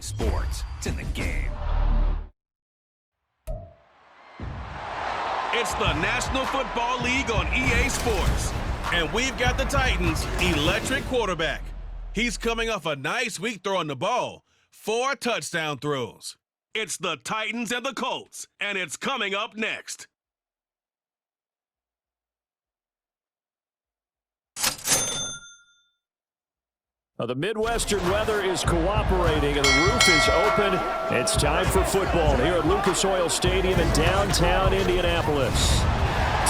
sports. It's in the game. It's the National Football League on EA Sports. And we've got the Titans' electric quarterback. He's coming off a nice week throwing the ball. 4 touchdown throws. It's the Titans and the Colts, and it's coming up next. The Midwestern weather is cooperating and the roof is open. It's time for football here at Lucas Oil Stadium in downtown Indianapolis.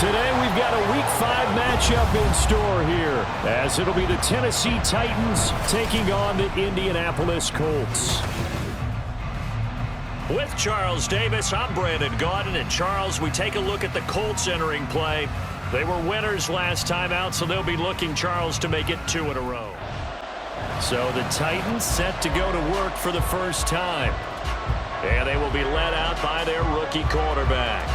Today we've got a Week 5 matchup in store here, as it'll be the Tennessee Titans taking on the Indianapolis Colts. With Charles Davis, I'm Brandon Gaudin. And Charles, we take a look at the Colts entering play. They were winners last time out, so they'll be looking, Charles, to make it 2 in a row. So the Titans set to go to work for the first time. And they will be led out by their rookie quarterback.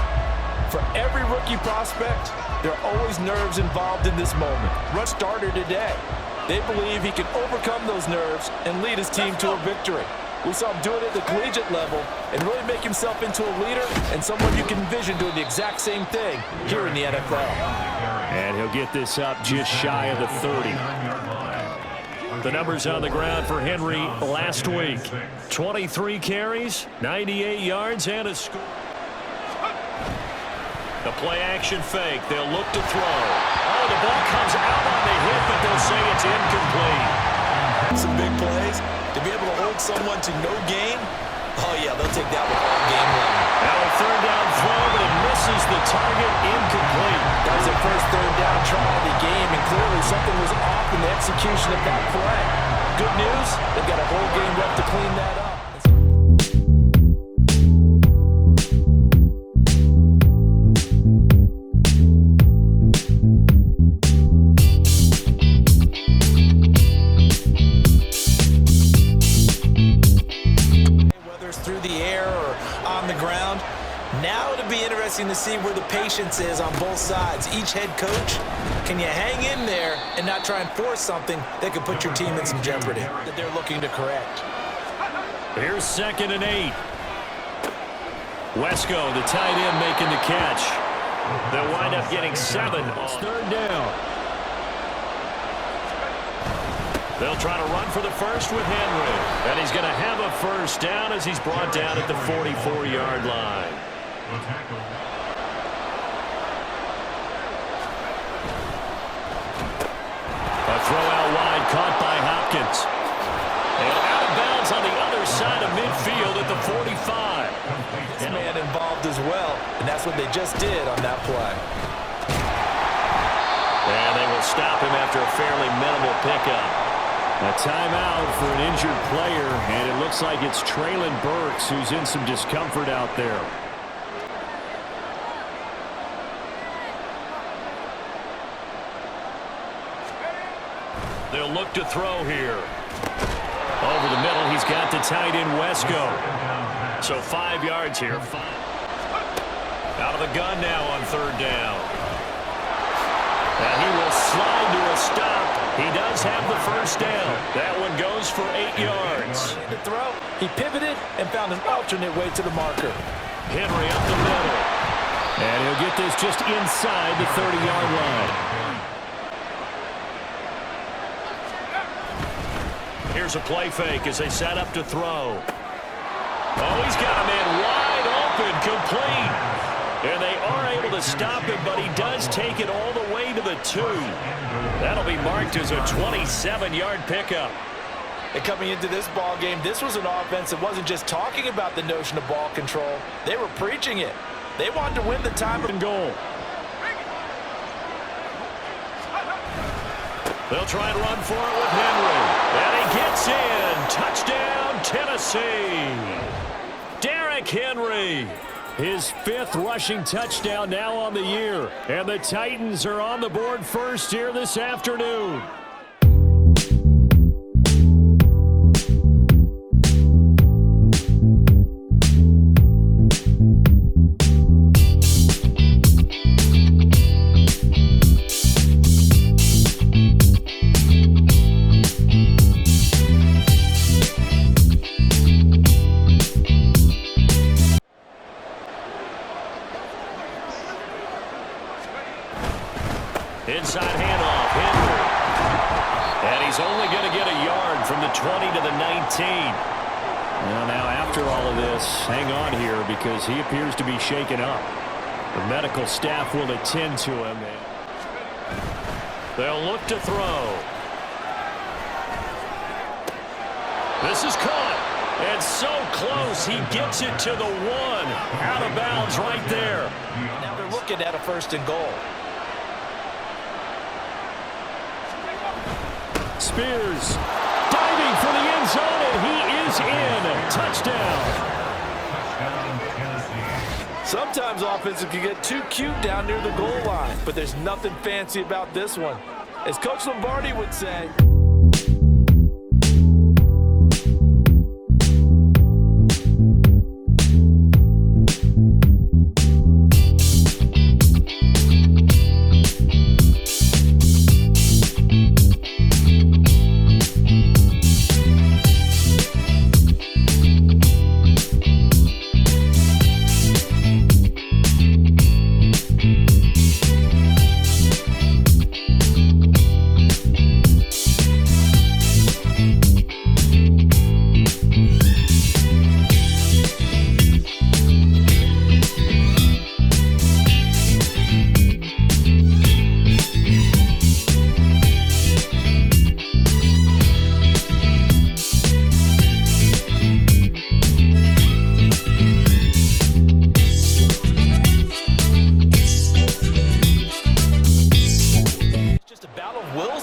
For every rookie prospect, there are always nerves involved in this moment. Rush starter today. They believe he can overcome those nerves and lead his team to a victory. We saw him do it at the collegiate level and really make himself into a leader and someone you can envision doing the exact same thing here in the NFL. And he'll get this up just shy of the 30. The numbers on the ground for Henry last week. 23 carries, 98 yards, and a score. The play-action fake. They'll look to throw. Oh, the ball comes out on the hit, but they'll say it's incomplete. Some big plays. To be able to hold someone to no gain, oh, yeah, they'll take that one all game long. Now a third down throw, but it misses the target, incomplete. That was their first third down try of the game, and clearly something was off in the execution of that play. Good news, they've got a whole game left to clean that up. To see where the patience is on both sides. Each head coach, can you hang in there and not try and force something that could put your team in some jeopardy that they're looking to correct? Here's 2nd and 8. Wesco, the tight end, making the catch. They'll wind up getting 7. It's 3rd down. They'll try to run for the first with Henry. And he's going to have a first down as he's brought down at the 44-yard line. A throw out wide, caught by Hopkins. And out of bounds on the other side of midfield at the 45. This man involved as well, and that's what they just did on that play. And they will stop him after a fairly minimal pickup. A timeout for an injured player, and it looks like it's Traylon Burks who's in some discomfort out there. They'll look to throw here. Over the middle, he's got the tight end Wesco. So 5 yards here. Out of the gun now on 3rd down. And he will slide to a stop. He does have the first down. That one goes for 8 yards. The throw. He pivoted and found an alternate way to the marker. Henry up the middle. And he'll get this just inside the 30-yard line. Here's a play fake as they set up to throw. Oh, he's got a man wide open, complete. And they are able to stop him, but he does take it all the way to the 2. That'll be marked as a 27-yard pickup. And coming into this ball game, this was an offense that wasn't just talking about the notion of ball control. They were preaching it. They wanted to win the time and goal. They'll try and run for it with Henry. And he gets in. Touchdown, Tennessee. Derrick Henry. His 5th rushing touchdown now on the year. And the Titans are on the board first here this afternoon. And he's only going to get a yard from the 20 to the 19. Well, now after all of this, hang on here because he appears to be shaken up. The medical staff will attend to him. They'll look to throw. This is caught. And so close, he gets it to the 1. Out of bounds right there. Now they're looking at a 1st and goal. Spears diving for the end zone, and he is in. Touchdown. Sometimes offenses can get too cute down near the goal line, but there's nothing fancy about this one. As Coach Lombardi would say,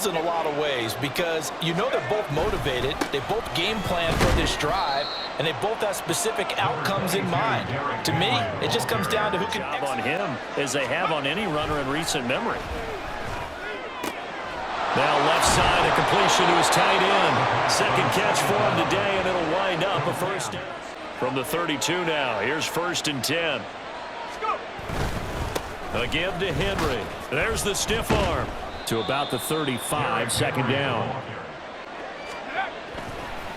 in a lot of ways because you know they're both motivated, they both game plan for this drive, and they both have specific outcomes in mind. To me, it just comes down to who can job on him as they have on any runner in recent memory. Now left side, a completion to his tight end. Second catch for him today, and it'll wind up a first down. From the 32 now, here's 1st and 10. Again to Henry. There's the stiff arm. To about the 35, 2nd down.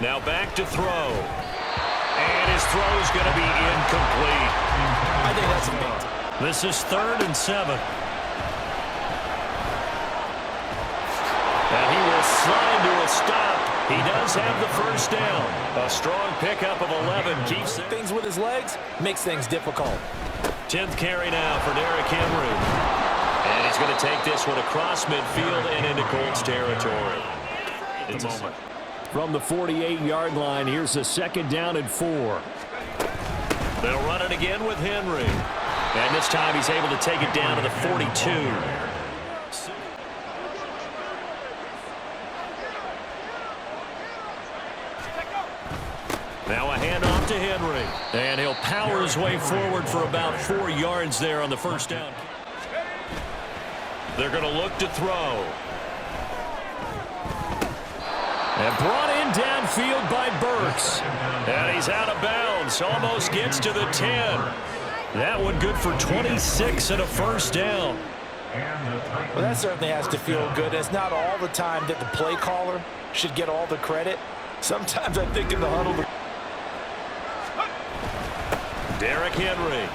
Now back to throw. And his throw is going to be incomplete. I think that's amazing. This is 3rd and 7. And he will slide to a stop. He does have the first down. A strong pickup of 11 keeps things with his legs, makes things difficult. 10th carry now for Derrick Henry. And he's going to take this one across midfield and into Colts territory. At the moment. From the 48-yard line, here's a 2nd down and 4. They'll run it again with Henry. And this time he's able to take it down to the 42. Now a handoff to Henry. And he'll power his way forward for about 4 yards there on the first down. They're going to look to throw. And brought in downfield by Burks. And he's out of bounds. Almost gets to the 10. That one good for 26 and a first down. Well, that certainly has to feel good. It's not all the time that the play caller should get all the credit. Sometimes I think in the huddle. Derrick Henry.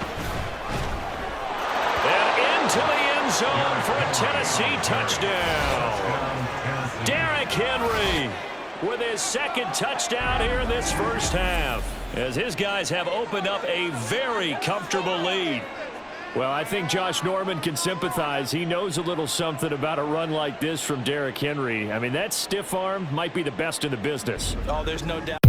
And into the end zone for a Tennessee touchdown. Derrick Henry with his 2nd touchdown here in this first half, as his guys have opened up a very comfortable lead. Well, I think Josh Norman can sympathize. He knows a little something about a run like this from Derrick Henry. I mean, that stiff arm might be the best in the business. Oh, there's no doubt.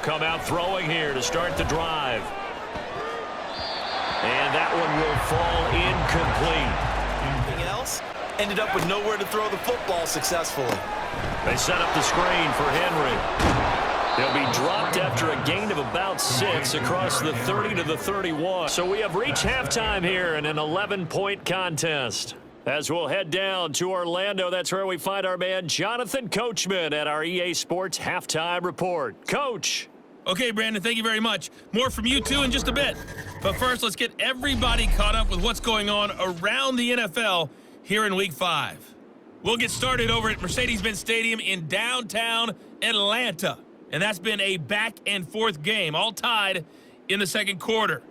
Come out throwing here to start the drive. And that one will fall incomplete. Anything else? Ended up with nowhere to throw the football successfully. They set up the screen for Henry. He'll be dropped after a gain of about 6 across the 30 to the 31. So we have reached halftime here in an 11-point contest. As we'll head down to Orlando, that's where we find our man Jonathan Coachman at our EA Sports Halftime Report. Coach. Okay, Brandon, thank you very much. More from you two in just a bit. But first, let's get everybody caught up with what's going on around the NFL here in Week 5. We'll get started over at Mercedes-Benz Stadium in downtown Atlanta. And that's been a back-and-forth game, all tied in the second quarter.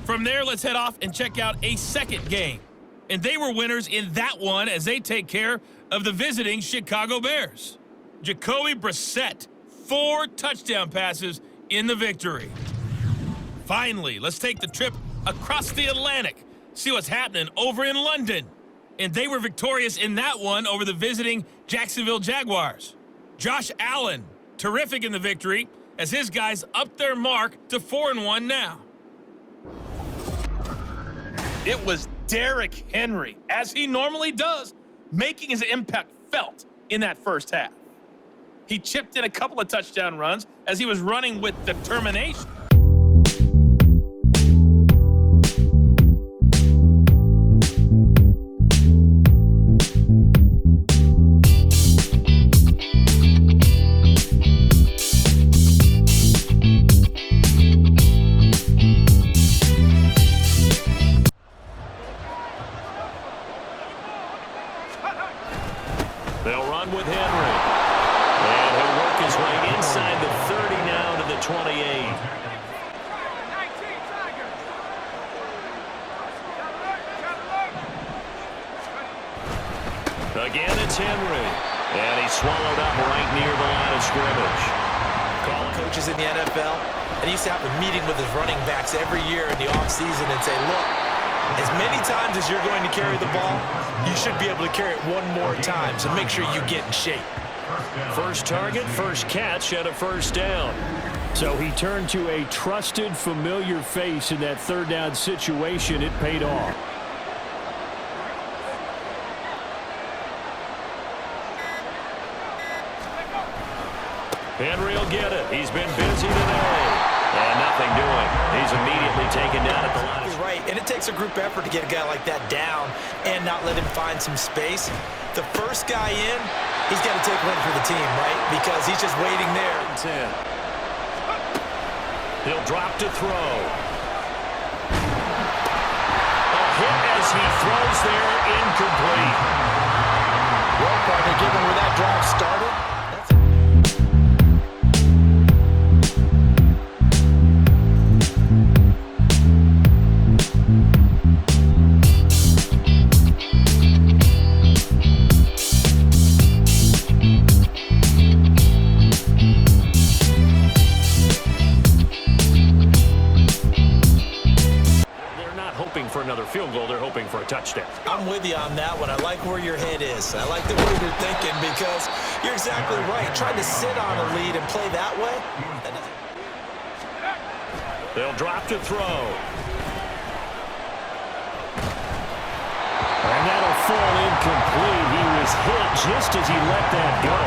From there, let's head off and check out a second game. And they were winners in that one as they take care of the visiting Chicago Bears. Jacoby Brissett, 4 touchdown passes in the victory. Finally, let's take the trip across the Atlantic, see what's happening over in London. And they were victorious in that one over the visiting Jacksonville Jaguars. Josh Allen, terrific in the victory, as his guys upped their mark to 4-1 now. It was Derrick Henry, as he normally does, making his impact felt in that first half. He chipped in a couple of touchdown runs as he was running with determination. They'll run with Henry. And he'll work his way inside the 30 now to the 28. Again, it's Henry. And he's swallowed up right near the line of scrimmage. Call coaches in the NFL, and he used to have a meeting with his running backs every year in the offseason and say, look, as many times as you're going to carry the ball, you should be able to carry it one more time, so make sure you get in shape. First target, first catch, and a first down. So he turned to a trusted, familiar face in that third down situation. It paid off. Henry will get it. He's been busy today. And nothing doing. He's immediately taken down at the line. He's right, and it takes a group effort to get a guy like that down and not let him find some space. The first guy in, he's got to take one for the team, right? Because he's just waiting there. 10. He'll drop to throw. A hit as he throws there, incomplete. Well, partner, given where that drive started, field goal, they're hoping for a touchdown. I'm with you on that one. I like where your head is. I like the way you're thinking because you're exactly right. Trying to sit on a lead and play that way. They'll drop to throw. And that'll fall incomplete. He was hit just as he let that go.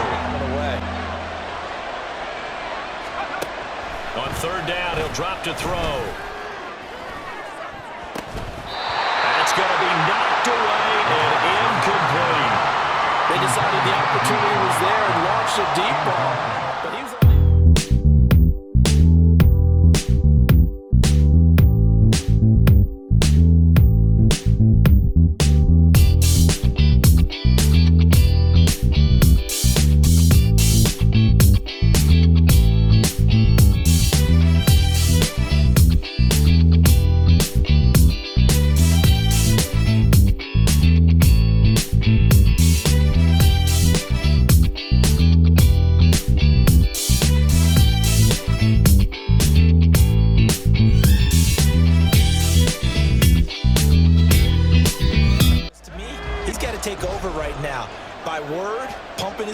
On third down, he'll drop to throw. It's going to be knocked away and incomplete. They decided the opportunity was there and launched a deep ball. But he was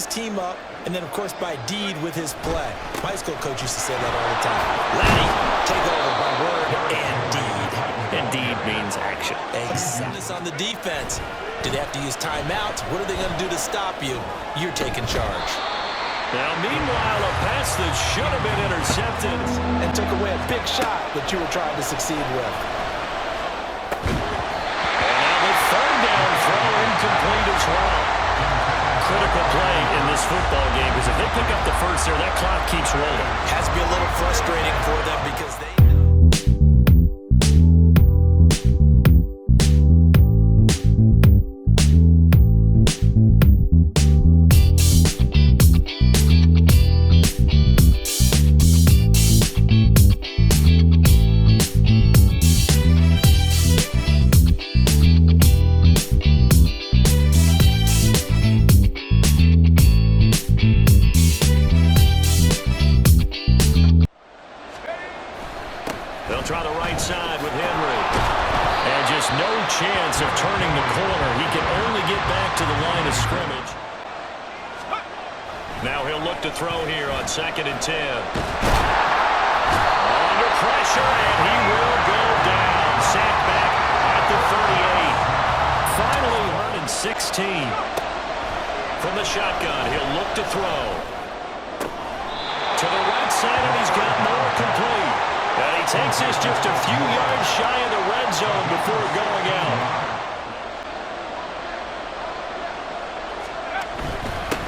team up, and then, of course, by deed with his play. My high school coach used to say that all the time. Lenny, take over by word and deed. And deed means action. Exactly. On the defense. Do they have to use timeouts? What are they going to do to stop you? You're taking charge. Now, meanwhile, a pass that should have been intercepted. And took away a big shot that you were trying to succeed with. And now the third down throw incomplete as well. Critical play in this football game because if they pick up the first there, that clock keeps rolling. Has to be a little frustrating for them because they... They'll try the right side with Henry. And just no chance of turning the corner. He can only get back to the line of scrimmage. Now he'll look to throw here on 2nd and 10. Under pressure, and he will go down. Sacked back at the 38. Finally, 116. From the shotgun, he'll look to throw. To the right side, and he's got more complete. And he takes this just a few yards shy of the red zone before going out.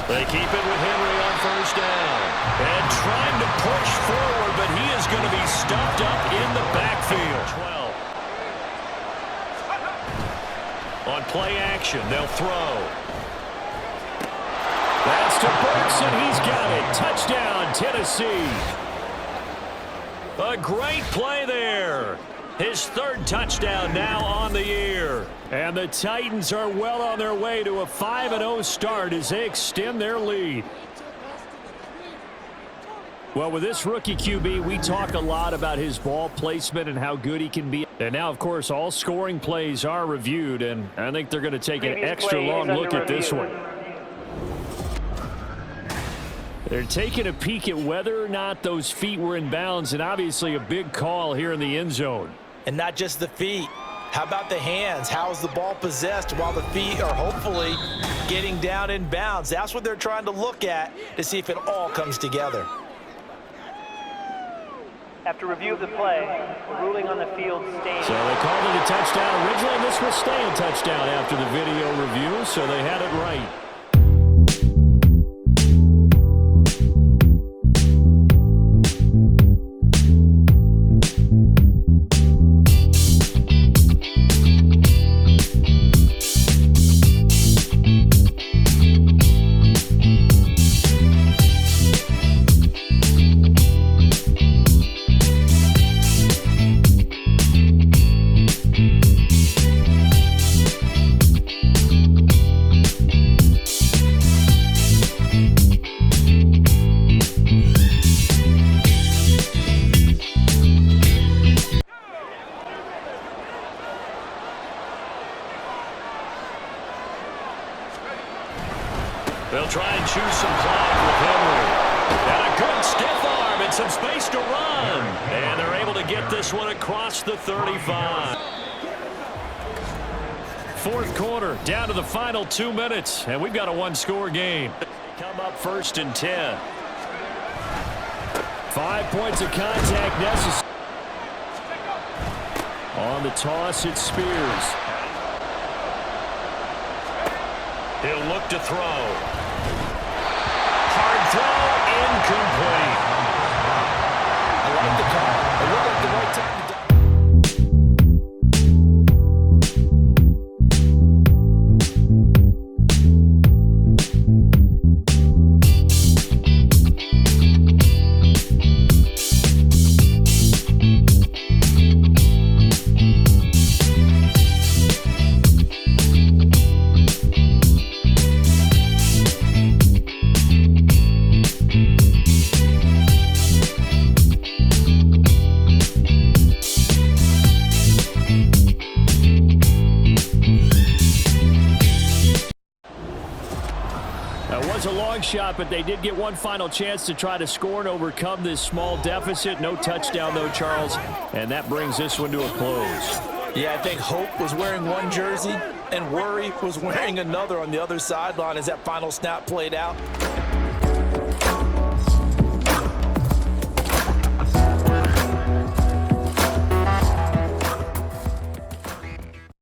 They keep it with Henry on 1st down. And trying to push forward, but he is going to be stuffed up in the backfield. 12. On play action, they'll throw. That's to Burks, and he's got it. Touchdown, Tennessee. A great play there. His 3rd touchdown now on the year. And the Titans are well on their way to a 5-0 start as they extend their lead. Well, with this rookie QB, we talk a lot about his ball placement and how good he can be. And now, of course, all scoring plays are reviewed, and I think they're going to take an extra long look at this one. They're taking a peek at whether or not those feet were in bounds, and obviously a big call here in the end zone. And not just the feet. How about the hands? How is the ball possessed while the feet are hopefully getting down in bounds? That's what they're trying to look at to see if it all comes together. After review of the play, the ruling on the field stays. So they called it a touchdown originally, and this will stay a touchdown after the video review, so they had it right. They'll try and choose some clock with Henry. And a good stiff arm and some space to run. And they're able to get this one across the 35. 4th quarter, down to the final 2 minutes. And we've got a one-score game. Come up 1st and 10. 5 points of contact necessary. On the toss, it's Spears. He'll look to throw. Hard throw, incomplete. I like the call. It looked like the right time to... A long shot, but they did get one final chance to try to score and overcome this small deficit. No touchdown, though, Charles, and that brings this one to a close. Yeah, I think Hope was wearing one jersey and worry was wearing another on the other sideline as that final snap played out.